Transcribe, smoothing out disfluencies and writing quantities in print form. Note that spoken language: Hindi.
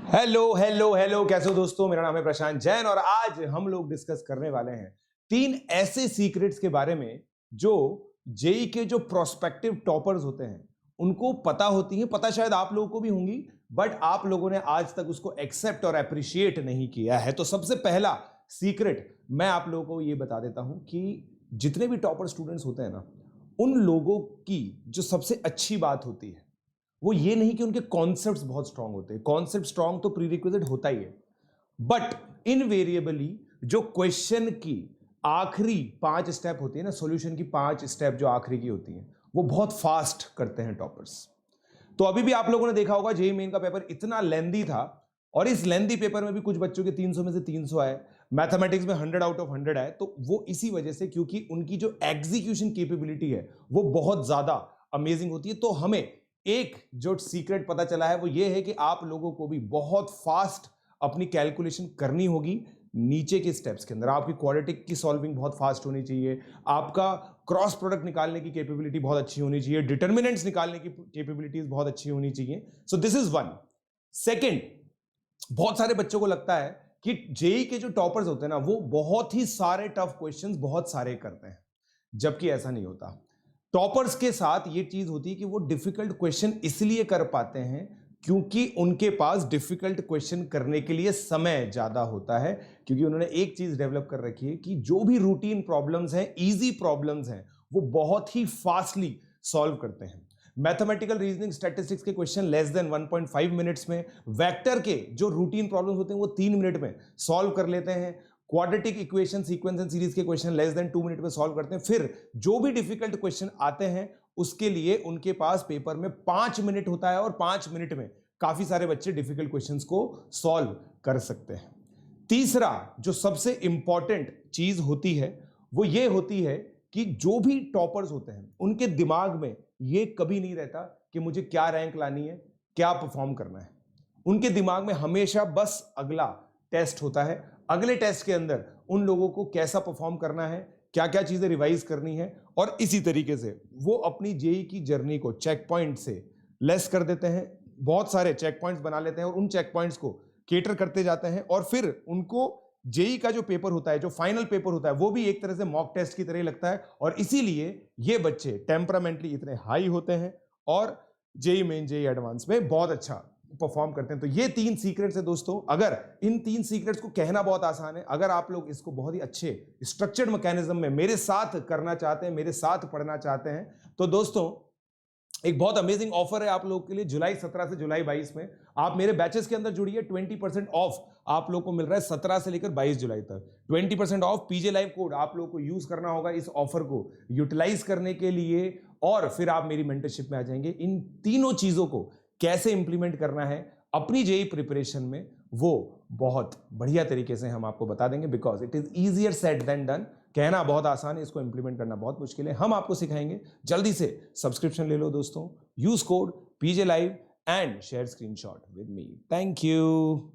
हेलो हेलो हेलो, कैसे हो दोस्तों। मेरा नाम है प्रशांत जैन और आज हम लोग डिस्कस करने वाले हैं 3 ऐसे सीक्रेट्स के बारे में जो जेई के जो प्रोस्पेक्टिव टॉपर्स होते हैं उनको पता होती है। पता शायद आप लोगों को भी होंगी, बट आप लोगों ने आज तक उसको एक्सेप्ट और अप्रिशिएट नहीं किया है। तो सबसे पहला सीक्रेट मैं आप लोगों को ये बता देता हूं कि जितने भी टॉपर स्टूडेंट्स होते हैं ना, उन लोगों की जो सबसे अच्छी बात होती है वो ये नहीं कि उनके कॉन्सेप्ट्स बहुत स्ट्रांग होते हैं। कॉन्सेप्ट स्ट्रांग तो प्रीरिक्विजिट होता ही है, बट इनवेरिएबली जो क्वेश्चन की आखिरी 5 स्टेप होती है ना, सॉल्यूशन की 5 स्टेप जो आखिरी की होती है, वो बहुत फास्ट करते हैं टॉपर्स। तो अभी भी आप लोगों ने देखा होगा जेईई मेन का पेपर इतना लेंदी था और इस लेंदी पेपर में भी कुछ बच्चों के 300 में से 300 आए, मैथमेटिक्स में 100 आउट ऑफ 100 आए। तो वो इसी वजह से क्योंकि उनकी जो एग्जीक्यूशन कैपेबिलिटी है वो बहुत ज्यादा अमेजिंग होती है। तो हमें एक जो सीक्रेट पता चला है वो ये है कि आप लोगों को भी बहुत फास्ट अपनी कैलकुलेशन करनी होगी। नीचे के स्टेप्स के अंदर आपकी क्वाड्रेटिक की सॉल्विंग बहुत फास्ट होनी चाहिए, आपका क्रॉस प्रोडक्ट निकालने की कैपेबिलिटी बहुत अच्छी होनी चाहिए, डिटर्मिनेंट्स निकालने की कैपेबिलिटीज बहुत अच्छी होनी चाहिए। So this is one. Second, बहुत सारे बच्चों को लगता है कि जेई के जो टॉपर्स होते हैं ना वो बहुत ही सारे टफ क्वेश्चंस बहुत सारे करते हैं, जबकि ऐसा नहीं होता। टॉपर्स के साथ ये चीज होती है कि वो डिफिकल्ट क्वेश्चन इसलिए कर पाते हैं क्योंकि उनके पास डिफिकल्ट क्वेश्चन करने के लिए समय ज्यादा होता है, क्योंकि उन्होंने एक चीज डेवलप कर रखी है कि जो भी रूटीन प्रॉब्लम्स हैं, इजी प्रॉब्लम्स हैं, वो बहुत ही फास्टली सॉल्व करते हैं। मैथमेटिकल रीजनिंग स्टैटिस्टिक्स के क्वेश्चन लेस देन 1.5 मिनट्स में, वेक्टर के जो रूटीन प्रॉब्लम्स होते हैं वो 3 मिनट में सॉल्व कर लेते हैं, quadratic equation, sequence and series के क्वेश्चन लेस देन 2 मिनट में सॉल्व करते हैं। फिर जो भी डिफिकल्ट क्वेश्चन आते हैं उसके लिए उनके पास पेपर में 5 मिनट होता है और 5 मिनट में काफी सारे बच्चे डिफिकल्ट क्वेश्चंस को सॉल्व कर सकते हैं। तीसरा जो सबसे इंपॉर्टेंट चीज होती है वो ये होती है कि जो भी टॉपर्स होते हैं उनके दिमाग में ये कभी नहीं रहता कि मुझे क्या रैंक लानी है, क्या परफॉर्म करना है। उनके दिमाग में हमेशा बस अगला टेस्ट होता है, अगले टेस्ट के अंदर उन लोगों को कैसा परफॉर्म करना है, क्या क्या चीजें रिवाइज करनी है, और इसी तरीके से वो अपनी जेई की जर्नी को चेक पॉइंट से लेस कर देते हैं। बहुत सारे चेक पॉइंट्स बना लेते हैं और उन चेक पॉइंट्स को केटर करते जाते हैं और फिर उनको जेई का जो पेपर होता है, जो फाइनल पेपर होता है, वो भी एक तरह से मॉक टेस्ट की तरह लगता है। और इसीलिए ये बच्चे टेम्परामेंटली इतने हाई होते हैं और जेई मेन, जेई एडवांस में बहुत अच्छा परफॉर्म करते हैं। तो ये 3 सीक्रेट्स है दोस्तों। अगर इन 3 सीक्रेट्स को कहना बहुत आसान है, अगर आप लोग इसको बहुत ही अच्छे स्ट्रक्चर्ड मैकेनिज्म में मेरे साथ करना चाहते हैं, मेरे साथ पढ़ना चाहते हैं, तो दोस्तों एक बहुत अमेजिंग ऑफर है आप लोगों के लिए। जुलाई 17 से जुलाई 22 में आप मेरे बैचेस के अंदर जुड़िए। 20% ऑफ आप लोगों को मिल रहा है 17 से लेकर 22 जुलाई तक। 20% ऑफ पीजे लाइव कोड आप लोगों को यूज करना होगा इस ऑफर को यूटिलाइज करने के लिए, और फिर आप मेरी मेंटरशिप में आ जाएंगे। इन तीनों चीजों को कैसे इंप्लीमेंट करना है अपनी जेई प्रिपरेशन में, वो बहुत बढ़िया तरीके से हम आपको बता देंगे, because it is easier said than done. कहना बहुत आसान है, इसको इंप्लीमेंट करना बहुत मुश्किल है। हम आपको सिखाएंगे। जल्दी से सब्सक्रिप्शन ले लो दोस्तों, use code PJ live and share screenshot with me. Thank you.